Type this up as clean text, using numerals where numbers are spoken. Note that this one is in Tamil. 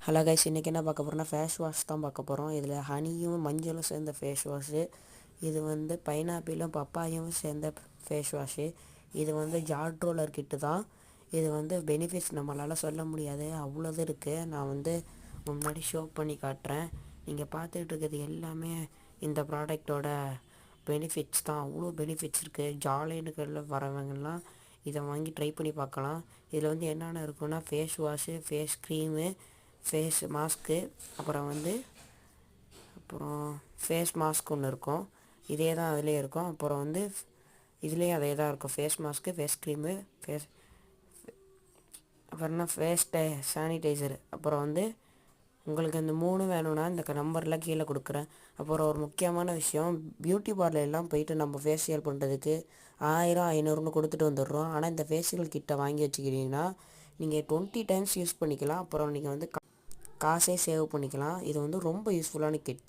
ஹலோ கைஸ், இன்றைக்கி என்ன பார்க்க போகிறோம்னா ஃபேஸ் வாஷ் தான் பார்க்க போகிறோம். இதில் ஹனியும் மஞ்சளும் சேர்ந்த ஃபேஸ் வாஷு. இது வந்து பைனாப்பிளும் பப்பாயும் சேர்ந்த ஃபேஸ் வாஷு. இது வந்து ஜாட் ரோலர் கிட்டு தான். இது வந்து பெனிஃபிட்ஸ் நம்மளால் சொல்ல முடியாது, அவ்வளோது இருக்குது. நான் வந்து முன்னாடி ஷோ பண்ணி காட்டுறேன். நீங்கள் பார்த்துக்கிட்டு இருக்கிறது எல்லாமே இந்த ப்ராடக்டோட பெனிஃபிட்ஸ் தான். அவ்வளோ பெனிஃபிட்ஸ் இருக்குது. ஜாலினுக்களில் வரவங்கெல்லாம் இதை வாங்கி ட்ரை பண்ணி பார்க்கலாம். இதில் வந்து என்னென்ன இருக்குன்னா face wash, face cream, face mask, அப்புறம் ஃபேஸ் மாஸ்க் ஒன்று இருக்கும். இதே தான் அதிலே இருக்கும். அப்புறம் வந்து இதுலேயும் அதே தான் இருக்கும். ஃபேஸ் மாஸ்க்கு, ஃபேஸ் க்ரீமு, அப்புறம்னா ஃபேஸ் சானிடைசரு. அப்புறம் வந்து உங்களுக்கு இந்த 3 வேணும்னா இந்த நம்பரில் கீழே கொடுக்குறேன். அப்புறம் ஒரு முக்கியமான விஷயம், பியூட்டி பார்லர் எல்லாம் போயிட்டு நம்ம ஃபேஷியல் பண்ணுறதுக்கு 1000 500ன்னு கொடுத்துட்டு வந்துடுறோம். ஆனால் இந்த ஃபேஷியல் கிட்டை வாங்கி வச்சுக்கிட்டிங்கன்னா நீங்கள் 20 டைம்ஸ் யூஸ் பண்ணிக்கலாம். அப்புறம் நீங்கள் வந்து காசே சேவ் பண்ணிக்கலாம். இது வந்து ரொம்ப யூஸ்ஃபுல்லான கிட்.